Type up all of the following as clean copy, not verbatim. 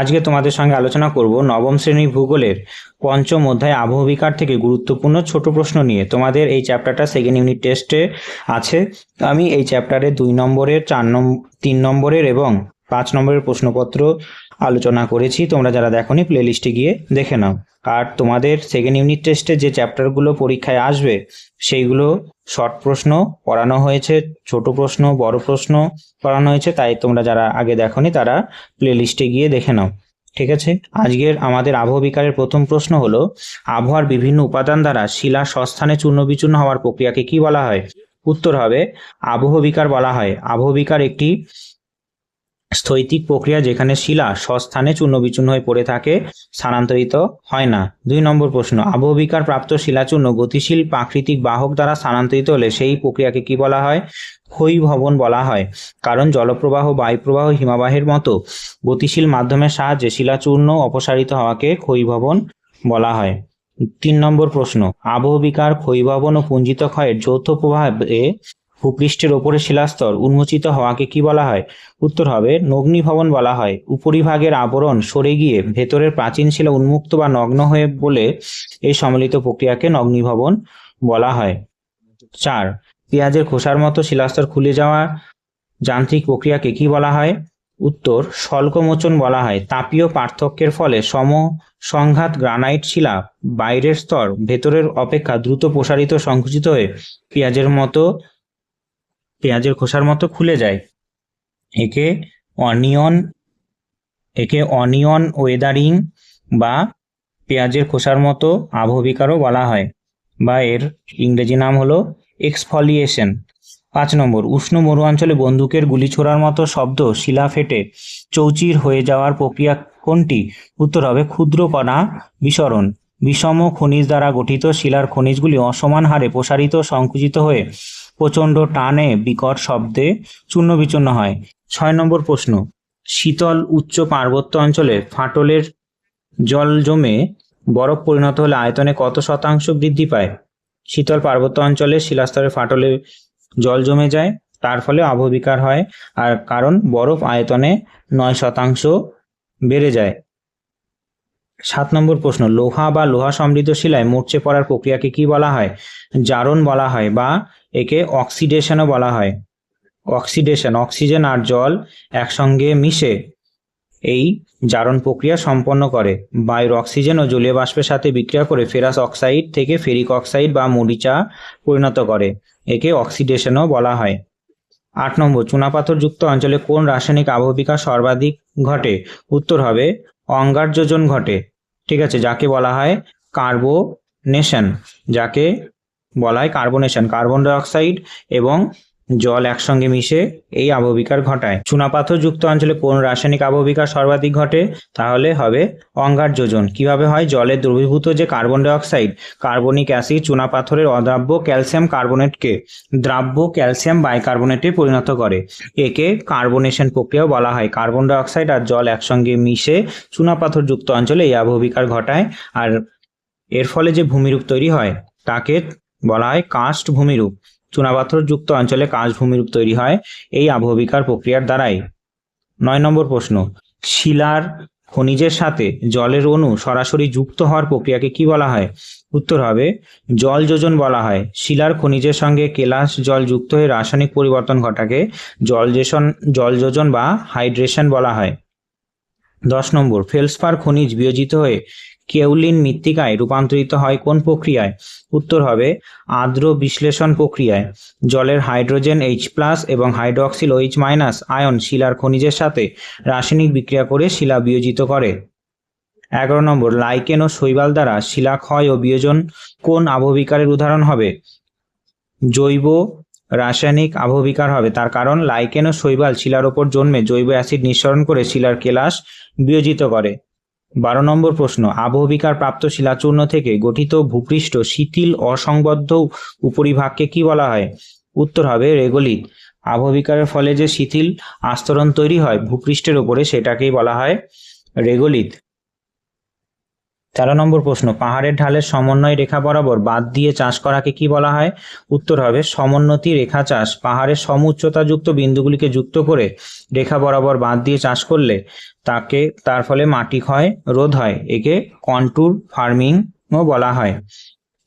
আজকে তোমাদের সঙ্গে আলোচনা করব নবম শ্রেণী ভূগোলের পঞ্চম অধ্যায় আবহবিকার থেকে গুরুত্বপূর্ণ ছোট প্রশ্ন নিয়ে। তোমাদের এই চ্যাপ্টারটা সেকেন্ড ইউনিট টেস্টে আছে। আমি এই চ্যাপ্টারে 2 নম্বরের, 3 নম্বরের এবং 5 নম্বরের প্রশ্নপত্র আলোচনা করেছি। তোমরা যারা দেখোনি প্লে লিস্টে গিয়ে দেখে নাও। আর তোমাদের সেকেন্ড ইউনিট টেস্টে যে চ্যাপ্টারগুলো পরীক্ষায় আসবে সেইগুলো শর্ট প্রশ্ন পড়ানো হয়েছে, ছোট প্রশ্ন, বড় প্রশ্ন পড়ানো হয়েছে। তাই তোমরা যারা আগে দেখোনি তারা প্লে লিস্টে গিয়ে দেখে নাও। ঠিক আছে, আজকের আমাদের আবহবিকারের প্রথম প্রশ্ন হলো, আবহাওয়ার বিভিন্ন উপাদান দ্বারা শিলা স্বস্থানে চূর্ণ বিচূর্ণ হওয়ার প্রক্রিয়াকে কি বলা হয়? উত্তর হবে আবহবিকার বলা হয়। আবহবিকার একটি স্থৈতিক প্রক্রিয়া যেখানে শিলা স্বস্থানে চূর্ণ বিচূর্ণ হয়ে পড়ে থাকে, স্থানান্তরিত হয় না। 2 নম্বর প্রশ্ন, আবহবিকার প্রাপ্ত শিলাচূর্ণ গতিশীল প্রাকৃতিক বাহক দ্বারা স্থানান্তরিত হলে সেই প্রক্রিয়াকে কি বলা হয়? ক্ষয়ীভবন বলা হয়। কারণ জলপ্রবাহ, বায়ুপ্রবাহ, হিমবাহের মতো গতিশীল মাধ্যমের সাহায্যে শিলাচূর্ণ অপসারিত হওয়াকে ক্ষয়ীভবন বলা হয়। 3 নম্বর প্রশ্ন, আবহবিকার ক্ষয়ীভবন ও পুঞ্জিত ক্ষয়ের যৌথ প্রভাবে ভূপৃষ্ঠের ওপরে শিলাস্তর উন্মোচিত হওয়াকে কি বলা হয়? উত্তর হবে নগ্নীভবন বলা হয়। উপরিভাগের আবরণ সরে গিয়ে ভেতরের প্রাচীন শিলা উন্মুক্ত বা নগ্ন হয়ে বলে এই সম্মিলিত প্রক্রিয়াকে নগ্নীভবন বলা হয়। 4, পেঁয়াজের খোসার মতো শিলাস্তর খুলে যাওয়া যান্ত্রিক প্রক্রিয়াকে কি বলা হয়? উত্তর স্বল্পমোচন বলা হয়। তাপীয় পার্থক্যের ফলে সমসংঘাত গ্রানাইট শিলা বাইরের স্তর ভেতরের অপেক্ষা দ্রুত প্রসারিত সংকুচিত হয়ে পেঁয়াজের খোসার মতো খুলে যায়। একে অনিয়ন ওয়েদারিং বা পেঁয়াজের খোসার মতো আবহবিকারও বলা হয়, বা এর ইংরেজি নাম হলো এক্সফলিয়েশন। 5 নম্বর, উষ্ণ মরু অঞ্চলে বন্দুকের গুলি ছোড়ার মতো শব্দ শিলা ফেটে চৌচির হয়ে যাওয়ার প্রক্রিয়া কোনটি? উত্তর হবে ক্ষুদ্র কণা বিসরণ। বিষম খনিজ দ্বারা গঠিত শিলার খনিজগুলি অসমান হারে প্রসারিত সংকুচিত হয়ে প্রচণ্ড টানে বিকট শব্দে চূর্ণ বিচূর্ণ হয়। 6 নম্বর প্রশ্ন, শীতল উচ্চ পার্বত্য অঞ্চলে ফাটলের জল জমে বরফ পরিণত হলে আয়তনে কত শতাংশ বৃদ্ধি পায়? শীতল পার্বত্য অঞ্চলে শিলাস্তরে ফাটলে জল জমে যায়, তার ফলে আবহবিকার হয়, আর কারণ বরফ আয়তনে 9% বেড়ে যায়। 7 নম্বর প্রশ্ন, লোহা বা লোহা সমৃদ্ধ শিলায় মরচে পড়ার প্রক্রিয়াকে কি বলা হয়? জারণ বলা হয়, বা একে অক্সিডেশনও বলা হয়। অক্সিজেন আর জল একসঙ্গে মিশে এই জারণ প্রক্রিয়া সম্পন্ন করে। বায়ুর অক্সিজেন ও জলীয় বাষ্পের সাথে বিক্রিয়া করে ফেরাস অক্সাইড থেকে ফেরিক অক্সাইড বা মরিচা পরিণত করে, একে অক্সিডেশনও বলা হয়। 8 নম্বর, চুনাপাথরযুক্ত অঞ্চলে কোন রাসায়নিক আবহবিকার সর্বাধিক ঘটে? উত্তর হবে অঙ্গার যোজন ঘটে। ঠিক আছে, যাকে বলা হয় কার্বনেশন। কার্বন ডাই অক্সাইড এবং জল একসঙ্গে মিশে এই আবহবিকার ঘটায়। চুনাপাথরযুক্ত অঞ্চলে কোন রাসায়নিক আবহবিকার সর্বাধিক ঘটে? তাহলে হবে অঙ্গার যোজন। কিভাবে হয়? জলের দ্রবীভূত যে carbon dioxide, carbonic acid চুনাপাথরের অদ্রাব্য ক্যালসিয়াম কার্বনেটকে দ্রাব্য ক্যালসিয়াম বাইকার্বনেটে পরিণত করে, একে কার্বনেশন প্রক্রিয়াও বলা হয়। কার্বন ডাই অক্সাইড আর জল একসঙ্গে মিশে চুনাপাথরযুক্ত অঞ্চলে এই আবহবিকার ঘটায়, আর এর ফলে যে ভূমিরূপ তৈরি হয় তাকে বলা হয় কার্স্ট ভূমিরূপ। চুনাপাথরযুক্ত অঞ্চলে কার্স্ট ভূমিরূপ তৈরি হয় এই আবহবিকার প্রক্রিয়ার দ্বারাই। 9 নম্বর প্রশ্ন, শিলার খনিজের সাথে জলের অণু সরাসরি যুক্ত হওয়ার প্রক্রিয়াকে কি বলা হয়? উত্তর হবে জল যোজন বলা হয়। শিলার খনিজের সঙ্গে কেলাস জল যুক্ত হয়ে রাসায়নিক পরিবর্তন ঘটাকে জল যোজন বা হাইড্রেশন বলা হয়। 10 নম্বর, ফেলসপার খনিজ বিয়োজিত হয়ে কেউলিন মৃত্তিকায় রূপান্তরিত হয় কোন প্রক্রিয়ায়? উত্তর হবে আর্দ্র বিশ্লেষণ প্রক্রিয়ায়। জলের হাইড্রোজেন H+ এবং হাইড্রক্সিল OH- আয়ন শিলার খনিজের সাথে রাসায়নিক বিক্রিয়া করে শিলা বিয়োজিত করে। 11 নম্বর, লাইকেন ও শৈবাল দ্বারা শিলা ক্ষয় ও বিয়োজন কোন আবহবিকারের উদাহরণ হবে? জৈব রাসায়নিক আবহবিকার হবে, তার কারণ লাইকেন ও শৈবাল শিলার ওপর জন্মে জৈব অ্যাসিড নিঃসরণ করে শিলার কেলাস বিয়োজিত করে। 12 নম্বর প্রশ্ন, আবহবিকার প্রাপ্ত শিলাচূর্ণ থেকে গঠিত ভূপৃষ্ঠ শিথিল অসংবদ্ধ উপরিভাগকে কি বলা হয়? উত্তর হবে রেগোলিথ। আবহবিকারের ফলে যে শিথিল আস্তরণ তৈরি হয় ভূপৃষ্ঠের ওপরে সেটাকেই বলা হয় রেগোলিথ। 13 নম্বর প্রশ্ন, পাহাড়ের ঢালের সমন্বয় রেখা বরাবর বাদ দিয়ে চাষ করাকে কি বলা হয়? উত্তর হবে সমোন্নতি রেখা চাষ। পাহাড়ের সম উচ্চতাযুক্ত বিন্দুগুলিকে যুক্ত করে রেখা বরাবর বাদ দিয়ে চাষ করলে তার ফলে মাটি ক্ষয় রোধ হয়, একে কন্ট্যুর ফার্মিংও বলা হয়।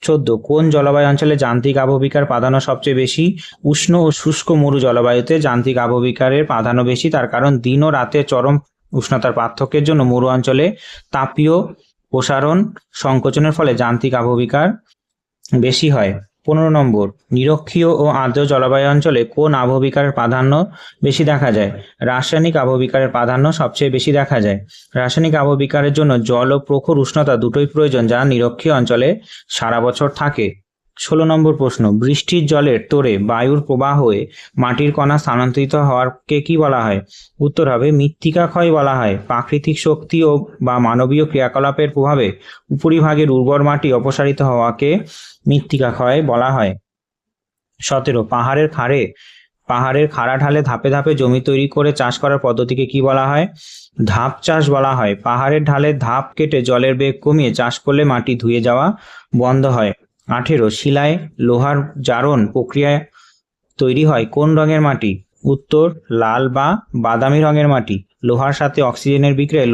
14, কোন জলবায়ু অঞ্চলে যান্ত্রিক আবহবিকার প্রাধান্য সবচেয়ে বেশি? উষ্ণ ও শুষ্ক মরু জলবায়ুতে যান্ত্রিক আবহবিকারের প্রাধান্য বেশি, তার কারণ দিন ও রাতের চরম উষ্ণতার পার্থক্যের জন্য মরু অঞ্চলে তাপীয় প্রসারণ সংকোচনের ফলে যান্ত্রিক আবহবিকার বেশি হয়। 15 নম্বর, নিরক্ষীয় ও আর্দ্র জলবায়ু অঞ্চলে কোন আবহবিকারের প্রাধান্য বেশি দেখা যায়? রাসায়নিক আবহবিকারের প্রাধান্য সবচেয়ে বেশি দেখা যায়। রাসায়নিক আবহবিকারের জন্য জল ও প্রখর উষ্ণতা দুটোই প্রয়োজন, যা নিরক্ষীয় অঞ্চলে সারা বছর থাকে। 16 নম্বর প্রশ্ন, বৃষ্টির জলের তোড়ে বায়ুর প্রবাহ হয়ে মাটির কণা স্থানান্তরিত হওয়াকে কি বলা হয়? উত্তর হবে মৃত্তিকা ক্ষয় বলা হয়। প্রাকৃতিক শক্তি ও বা মানবীয় ক্রিয়াকলাপের প্রভাবে উপরিভাগের উর্বর মাটি অপসারিত হওয়াকে মৃত্তিকা ক্ষয় বলা হয়। 17, পাহাড়ের খাড়া ঢালে ধাপে ধাপে জমি তৈরি করে চাষ করার পদ্ধতিকে কি বলা হয়? ধাপ চাষ বলা হয়। পাহাড়ের ঢালে ধাপ কেটে জলের বেগ কমিয়ে চাষ করলে মাটি ধুয়ে যাওয়া বন্ধ হয়। 18, শিলায় লোহার জারণ প্রক্রিয়ায় তৈরি হয় কোন রঙের মাটি? উত্তর লাল বা বাদামি রঙের মাটি। লোহার সাথে অক্সিজেনের বিক্রিয়ায়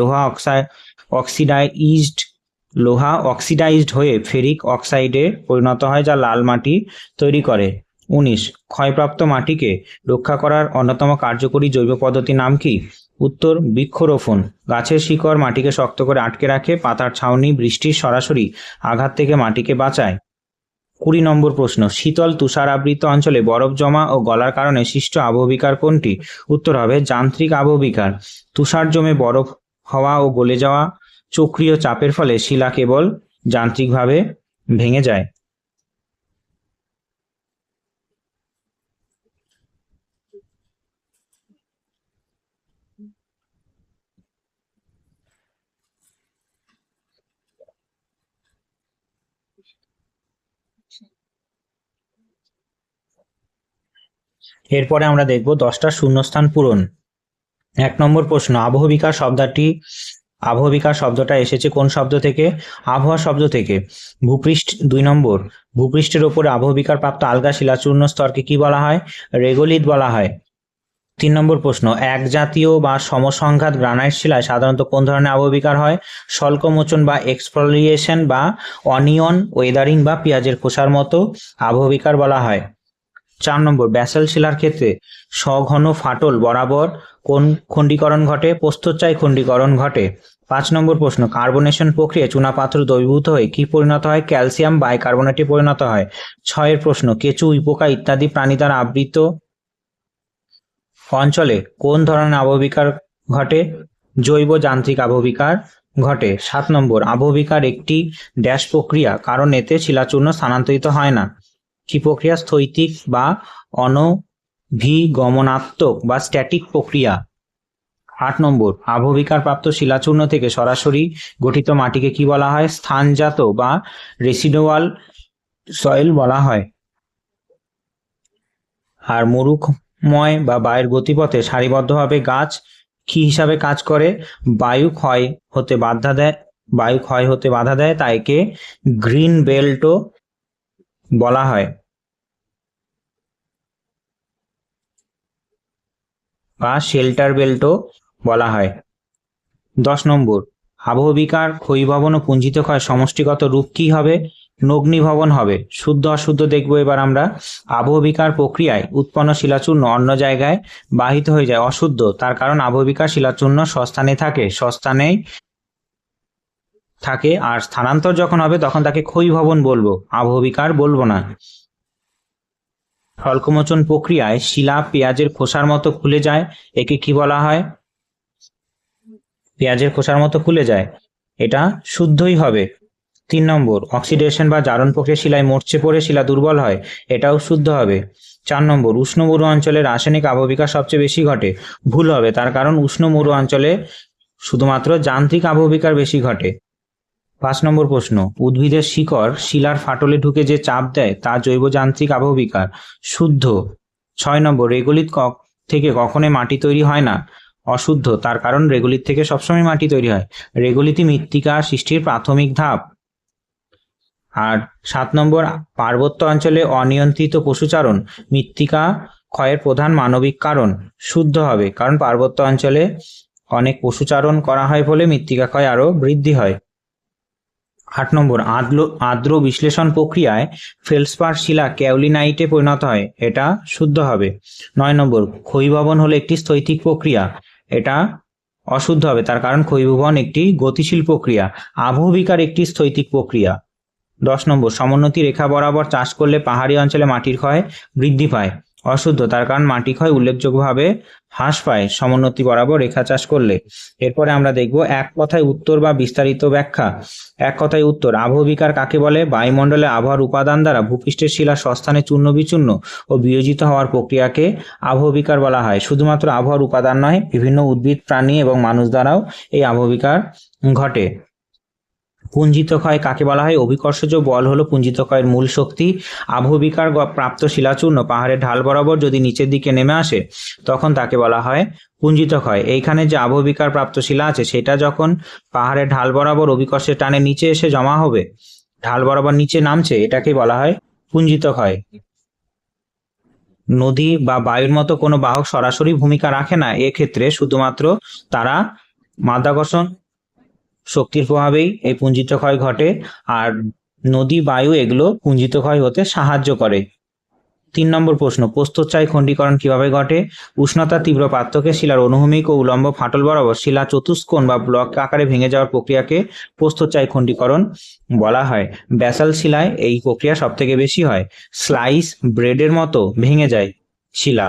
লোহা অক্সিডাইজড হয়ে ফেরিক অক্সাইডে পরিণত হয়, যা লাল মাটি তৈরি করে। 19, ক্ষয়প্রাপ্ত মাটিকে রক্ষা করার অন্যতম কার্যকরী জৈব পদ্ধতির নাম কি? উত্তর বৃক্ষরোপণ। গাছের শিকড় মাটিকে শক্ত করে আটকে রাখে, পাতার ছাউনি বৃষ্টির সরাসরি আঘাত থেকে মাটিকে বাঁচায়। 20 নম্বর প্রশ্ন, শীতল তুষারাবৃত অঞ্চলে বরফ জমা ও গলার কারণে সৃষ্ট আবহবিকার কোনটি? উত্তর হবে যান্ত্রিক আবহবিকার। তুষার জমে বরফ হওয়া ও গলে যাওয়া চক্রীয় চাপের ফলে শিলা কেবল যান্ত্রিকভাবে ভেঙে যায়। এরপরে আমরা দেখব 10টা শূন্যস্থান পূরণ। 1 নম্বর প্রশ্ন, আবহবিকার শব্দটা এসেছে কোন শব্দ থেকে? আবহাওয়া শব্দ থেকে। 2 নম্বর, ভূপৃষ্ঠের ওপরে আবহবিকার প্রাপ্ত আলগা শিলাচূর্ণ স্তরকে কি বলা হয়? রেগোলিথ বলা হয়। 3 নম্বর প্রশ্ন, এক জাতীয় বা সমসংঘাত গ্রানাইট শিলায় সাধারণত কোন ধরনের আবহবিকার হয়? স্বল্পমোচন বা এক্সফোলিয়েশন বা অনিয়ন ওয়েদারিং বা পেঁয়াজের খোসার মতো আবহবিকার বলা হয়। 4 নম্বর, ব্যাসল্ট শিলার ক্ষেত্রে সঘন ফাটল বরাবর কোন খণ্ডীকরণ ঘটে? প্রস্থচ্ছায় খণ্ডীকরণ ঘটে। 5 নম্বর প্রশ্ন, কার্বনেশন প্রক্রিয়ায় চুনাপাথর দ্রবীভূত হয়ে কি পরিণত হয়? ক্যালসিয়াম বাইকার্বনেটে পরিণত হয়। 6 প্রশ্ন, কেঁচো, উইপোকা ইত্যাদি প্রাণী দ্বারা আবৃত অঞ্চলে কোন ধরনের আবহবিকার ঘটে? জৈব যান্ত্রিক আবহবিকার ঘটে। 7 নম্বর, আবহবিকার একটি ড্যাশ প্রক্রিয়া, কারণ এতে শিলাচূর্ণ স্থানান্তরিত হয় না। কি প্রক্রিয়া? স্থৈতিক বা অনভিগমনাত্মক বা স্ট্যাটিক প্রক্রিয়া। 8 নম্বর, আবহবিকার প্রাপ্ত শিলাচূর্ণ থেকে সরাসরি গঠিত মাটিকে কি বলা হয়? স্থানজাত বা রেসিডুয়াল সয়েল বলা হয়। আর মরুময় বা বায়ুর গতিপথে সারিবদ্ধভাবে গাছ কি হিসাবে কাজ করে? বায়ু ক্ষয় হতে বাধা দেয়, তাই একে গ্রিন বেল্টও বলা হয় বা শেল্টার বেল্টও বলা হয়। 10 নম্বর, আবহবিকার ক্ষয়ীভবন ও পুঞ্জিত ক্ষয় সমষ্টিগত রূপ কি হবে? নগ্নীভবন হবে। শুদ্ধ অশুদ্ধ দেখবো এবার আমরা। আবহবিকার প্রক্রিয়ায় উৎপন্ন শিলাচূর্ণ অন্য জায়গায় বাহিত হয়ে যায়, অশুদ্ধ, তার কারণ আবহবিকার শিলাচূর্ণ স্বস্থানে থাকে, আর স্থানান্তর যখন হবে তখন তাকে ক্ষয়ীভবন বলবো, আবহবিকার বলবো না। স্বল্পমোচন প্রক্রিয়ায় শিলা পেঁয়াজের খোসার মতো খুলে যায়, একে কি বলা হয়? পেঁয়াজের খোসার মতো খুলে যায়, এটা শুদ্ধই হবে। 3 নম্বর, অক্সিডেশন বা জারণ প্রক্রিয়া শিলায় মরচে পড়ে শিলা দুর্বল হয়, এটাও শুদ্ধ হবে। 4 নম্বর, উষ্ণ মরু অঞ্চলে রাসায়নিক আবহবিকার সবচেয়ে বেশি ঘটে, ভুল হবে, তার কারণ উষ্ণ মরু অঞ্চলে শুধুমাত্র যান্ত্রিক আবহবিকার বেশি ঘটে। 5 নম্বর প্রশ্ন, উদ্ভিদের শিকড় শিলার ফাটলে ঢুকে যে চাপ দেয় তা জৈব যান্ত্রিক আবহবিকার, শুদ্ধ। 6 নম্বর, রেগোলিথ থেকে কখনোই মাটি তৈরি হয় না, অশুদ্ধ, তার কারণ রেগুলিত থেকে সবসময় মাটি তৈরি হয়। রেগুলিতই মৃত্তিকা সৃষ্টির প্রাথমিক ধাপ। আর 7 নম্বর, পার্বত্য অঞ্চলে অনিয়ন্ত্রিত পশুচারণ মৃত্তিকা ক্ষয়ের প্রধান মানবিক কারণ। শুদ্ধ হবে, কারণ পার্বত্য অঞ্চলে অনেক পশুচারণ করা হয় বলে মৃত্তিকা ক্ষয় আরো বৃদ্ধি হয়। 8 নম্বর, আর্দ্র বিশ্লেষণ প্রক্রিয়ায় ফেলসপার শিলা ক্যাওলিনাইটে পরিণত হয়। এটা শুদ্ধ হবে। 9 নম্বর, ক্ষয়ীভবন হলো একটি স্থৈতিক প্রক্রিয়া। এটা অশুদ্ধ হবে, তার কারণ ক্ষয়ীভবন একটি গতিশীল প্রক্রিয়া, আবহবিকার একটি স্থৈতিক প্রক্রিয়া। 10 নম্বর, সমোন্নতি রেখা বরাবর চাষ করলে পাহাড়ি অঞ্চলে মাটির ক্ষয় বৃদ্ধি পায়। অশুদ্ধ, তার কারণ মাটি ক্ষয় উল্লেখযোগ্যভাবে হ্রাস পায় সমোন্নতি বরাবর রেখা চাষ করলে। এরপরে আমরা দেখব এক কথায় উত্তর বা বিস্তারিত ব্যাখ্যা। এক কথায় উত্তর, আবহবিকার কাকে বলে? বায়ুমণ্ডলে আবহাওয়ার উপাদান দ্বারা ভূপৃষ্ঠের শিলা স্বস্থানে চূর্ণ বিচূর্ণ ও বিয়োজিত হওয়ার প্রক্রিয়াকে আবহবিকার বলা হয়। শুধুমাত্র আবহাওয়ার উপাদান নয়, বিভিন্ন উদ্ভিদ, প্রাণী এবং মানুষ দ্বারাও এই আবহবিকার ঘটে। পুঞ্জিত ক্ষয় কাকে বলা হয়? অভিকর্ষজ বল হলো পুঞ্জিত ক্ষয়ের মূল শক্তি। আবহবিকার প্রাপ্ত শিলাচূর্ণ পাহাড়ের ঢাল বরাবর যদি নিচের দিকে নেমে আসে তখন তাকে বলা হয় পুঞ্জিত ক্ষয়। এইখানে যে আবহবিকার প্রাপ্ত শিলা আছে সেটা যখন পাহাড়ের ঢাল বরাবর অভিকর্ষের টানে নিচে এসে জমা হবে, ঢাল বরাবর নিচে নামছে, এটাকে বলা হয় পুঞ্জিত ক্ষয়। নদী বা বায়ুর মতো কোনো বাহক সরাসরি ভূমিকা রাখে না এক্ষেত্রে, শুধুমাত্র তারা মাধ্যাকর্ষণ শক্তির প্রভাবেই এই পুঞ্জিত ক্ষয় ঘটে। আর নদী, বায়ু এগুলো পুঞ্জিত ক্ষয় হতে সাহায্য করে। 3 নম্বর প্রশ্ন, প্রস্থচ্ছায় খণ্ডীকরণ কিভাবে ঘটে? উষ্ণতা তীব্র পার্থক্যে শিলার অনুভূমিক ও উলম্ব ফাটল বরাবর শিলা চতুষ্কোণ বা ব্লক আকারে ভেঙে যাওয়ার প্রক্রিয়াকে প্রস্থচ্ছায় খণ্ডীকরণ বলা হয়। ব্যাসাল্ট শিলায় এই প্রক্রিয়া সব থেকে বেশি হয়। স্লাইস ব্রেডের মতো ভেঙে যায় শিলা।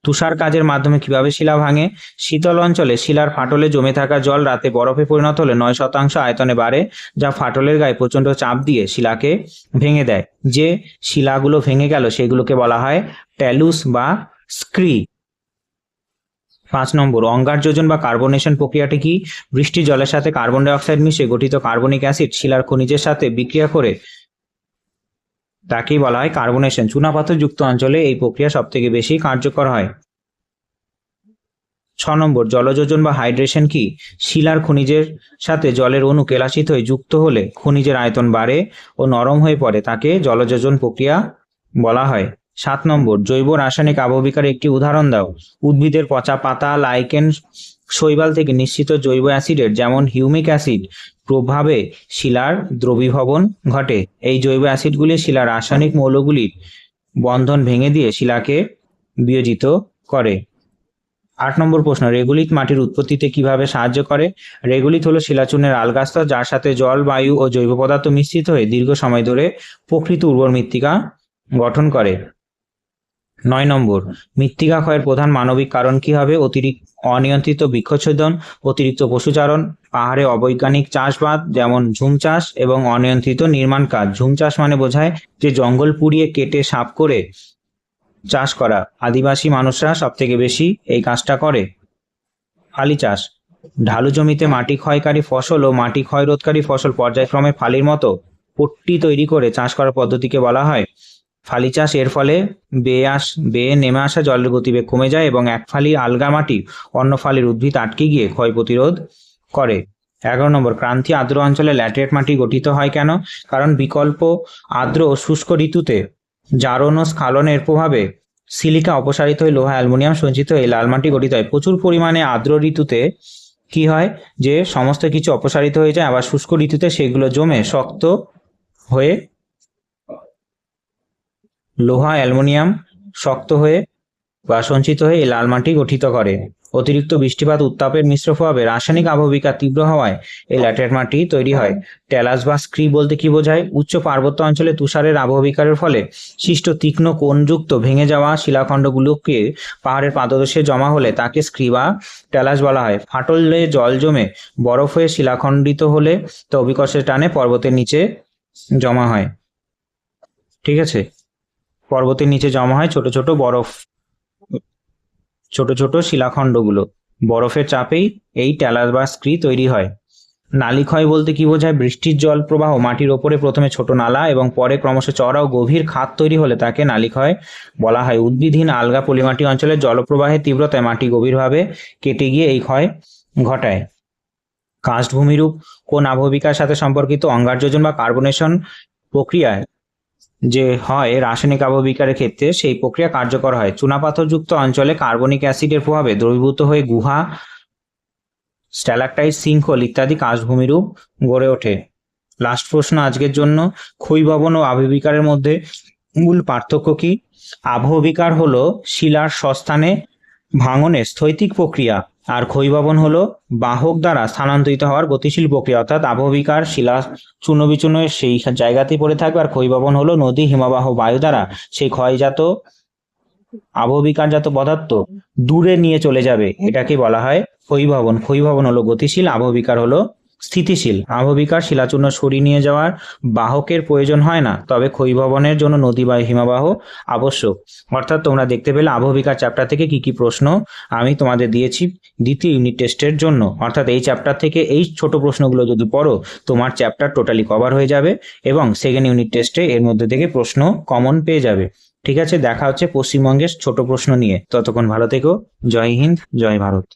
তুষার কাজের মাধ্যমে কিভাবে শিলা ভাঙে? শীতল অঞ্চলে শিলার ফাটলে জমে থাকা জল রাতে বরফে পরিণত হলে 9% আয়তনে বাড়ে, যা ফাটলের গায়ে প্রচণ্ড চাপ দিয়ে শিলাকে ভেঙে দেয়। যে শিলাগুলো ভেঙে গেল সেগুলোকে বলা হয় ট্যালুস বা স্ক্রি। 5 নম্বর, অঙ্গার যোজন বা কার্বনেশন প্রক্রিয়াটি কি? বৃষ্টির জলের সাথে কার্বন ডাই অক্সাইড মিশে গঠিত কার্বনিক অ্যাসিড শিলার খনিজের সাথে বিক্রিয়া করে তাকেই বলা হয় কার্বনেশন। চুনাপাথরযুক্ত অঞ্চলে এই প্রক্রিয়া সব থেকে বেশি কার্যকর হয়। 6 নম্বর, জলযোজন বা হাইড্রেশন কি? শিলার খনিজের সাথে জলের অণু কেলাসিত হয়ে যুক্ত হলে খনিজের আয়তন বাড়ে ও নরম হয়ে পড়ে, তাকে জলযোজন প্রক্রিয়া বলা হয়। 7 নম্বর, জৈব রাসায়নিক আবহবিকার একটি উদাহরণ দাও। উদ্ভিদের পচা পাতা, লাইকেন, শৈবাল থেকে নিঃসৃত জৈব অ্যাসিডের যেমন হিউমিক অ্যাসিড প্রভাবে শিলার দ্রবীভবন ঘটে। এই জৈব অ্যাসিডগুলি শিলার রাসায়নিক মৌলগুলির বন্ধন ভেঙে দিয়ে শিলাকে বিয়োজিত করে। 8 নম্বর প্রশ্ন, রেগুলিত মাটির উৎপত্তিতে কিভাবে সাহায্য করে? রেগুলিত হলো শিলাচূর্ণের আলগাস্তর, যার সাথে জল, বায়ু ও জৈব পদার্থ মিশ্রিত হয়ে দীর্ঘ সময় ধরে প্রকৃত উর্বর মৃত্তিকা গঠন করে। 9 নম্বর, মৃত্তিকা ক্ষয়ের প্রধান মানবিক কারণ কি হবে? অনিয়ন্ত্রিত বৃক্ষচ্ছেদন, অতিরিক্ত পশুচারণ, পাহাড়ে অবৈজ্ঞানিক চাষবাদ যেমন ঝুম চাষ এবং অনিয়ন্ত্রিত নির্মাণ কাজ। ঝুম চাষ মানে বোঝায় যে জঙ্গল পুড়িয়ে কেটে সাফ করে চাষ করা। আদিবাসী মানুষরা সব থেকে বেশি এই কাজটা করে। ফালি চাষ, ঢালু জমিতে মাটি ক্ষয়কারী ফসল ও মাটি ক্ষয় রোধকারী ফসল পর্যায়ক্রমে ফালির মতো পট্টি তৈরি করে চাষ করার পদ্ধতিকে বলা হয় ফালি চাষ। এর ফলে বেয়ে নেমে আসা জলের গতিবেগ কমে যায় এবং এক ফালি আলগা মাটি অন্য ফালির উদ্ভিদ আটকে গিয়ে ক্ষয় প্রতিরোধ করে। 11 নম্বর, ক্রান্তীয় আর্দ্র অঞ্চলে ল্যাটেরাইট মাটি গঠিত হয় কেন? কারণ বিকল্প আর্দ্র ও শুষ্ক ঋতুতে জারণ ও স্খালনের প্রভাবে সিলিকা অপসারিত হয়ে লোহা, অ্যালুমিনিয়াম সঞ্চিত হয়ে লাল মাটি গঠিত হয়। প্রচুর পরিমাণে আর্দ্র ঋতুতে কি হয় যে সমস্ত কিছু অপসারিত হয়ে যায়, আবার শুষ্ক ঋতুতে সেগুলো জমে শক্ত হয়ে লোহা, অ্যালুমিনিয়াম শক্ত হয়ে বা সঞ্চিত হয়ে এই লাল মাটি গঠিত করে। অতিরিক্ত বৃষ্টিপাত, উত্তাপের মিশ্র প্রভাবে রাসায়নিক আবহবিকার তীব্র হওয়ায় এই ল্যাটেরাইট মাটি তৈরি হয়। ট্যালাস বা স্ক্রি বলতে কি বোঝায়? উচ্চ পার্বত্য অঞ্চলে তুষারের আবহবিকারের ফলে সৃষ্ট তীক্ষ্ণ কোণযুক্ত ভেঙে যাওয়া শিলাখণ্ডগুলোকে পাহাড়ের পাদদেশে জমা হলে তাকে স্ক্রি বা ট্যালাস বলা হয়। ফাটলে জল জমে বরফ হয়ে শিলাখণ্ডিত হলে তা অভিকর্ষের টানে পর্বতের নিচে জমা হয়। ঠিক আছে, পর্বতের নিচে জমা হয় ছোট ছোট শিলাখণ্ডগুলো, বরফের চাপেই এই ট্যালাস বা স্ক্রি তৈরি হয়। নালীক্ষয় বলতে কি বোঝায়? বৃষ্টির জল প্রবাহ মাটির ওপরে প্রথমে ছোট নালা এবং পরে ক্রমশ চওড়া ও গভীর খাত তৈরি হলে তাকে নালীক্ষয় বলা হয়। উদ্ভিদহীন আলগা পলিমাটি অঞ্চলে জলপ্রবাহের তীব্রতায় মাটি গভীরভাবে কেটে গিয়ে এই ক্ষয় ঘটায়। কাষ্ঠভূমিরূপ কোন আবহবিকার সাথে সম্পর্কিত? অঙ্গারযোজন বা কার্বনেশন প্রক্রিয়ায় যে হয় রাসায়নিক আবহবিকারের ক্ষেত্রে সেই প্রক্রিয়া কার্যকর হয়। চুনাপাথরযুক্ত অঞ্চলে কার্বনিক অ্যাসিডের প্রভাবে দ্রবীভূত হয়ে গুহা, স্ট্যালাকটাইট, সিঙ্কহোল ইত্যাদি কাষ্ঠভূমিরূপ গড়ে ওঠে। লাস্ট প্রশ্ন আজকের জন্য, ক্ষয়ীভবন ও আবহবিকারের মধ্যে মূল পার্থক্য কি? আবহবিকার হলো শিলার স্বস্থানে ভাঙনের স্থৈতিক প্রক্রিয়া, আর ক্ষয়ীভবন হলো বাহক দ্বারা স্থানান্তরিত হওয়ার গতিশীল প্রক্রিয়া। অর্থাৎ আবহবিকার শিলা চূর্ণ বিচূর্ণ সেই জায়গাতেই পড়ে থাকবে, আর ক্ষয়ীভবন হলো নদী, হিমবাহ, বায়ু দ্বারা সেই ক্ষয়জাত আবহবিকারজাত পদার্থ দূরে নিয়ে চলে যাবে, এটাকে বলা হয় ক্ষয়ীভবন। ক্ষয়ীভবন হলো গতিশীল, আবহবিকার হলো স্থিতিশীল। আবহবিকার শিলাচূর্ণ সরিয়ে নিয়ে যাওয়ার বাহকের প্রয়োজন হয় না, তবে ক্ষয়ীভবনের জন্য নদী বা হিমবাহ আবশ্যক। অর্থাৎ তোমরা দেখতে পেলে আবহবিকার চ্যাপ্টার থেকে কি কি প্রশ্ন আমি তোমাদের দিয়েছি দ্বিতীয় ইউনিট টেস্টের জন্য। অর্থাৎ এই চ্যাপ্টার থেকে এই ছোট প্রশ্নগুলো যদি পড়ো, তোমার চ্যাপ্টার টোটালি কভার হয়ে যাবে এবং সেকেন্ড ইউনিট টেস্টে এর মধ্যে থেকে প্রশ্ন কমন পেয়ে যাবে। ঠিক আছে, দেখা হচ্ছে পশ্চিমবঙ্গের ছোট প্রশ্ন নিয়ে। ততক্ষণ ভালো থেকো। জয় হিন্দ, জয় ভারত।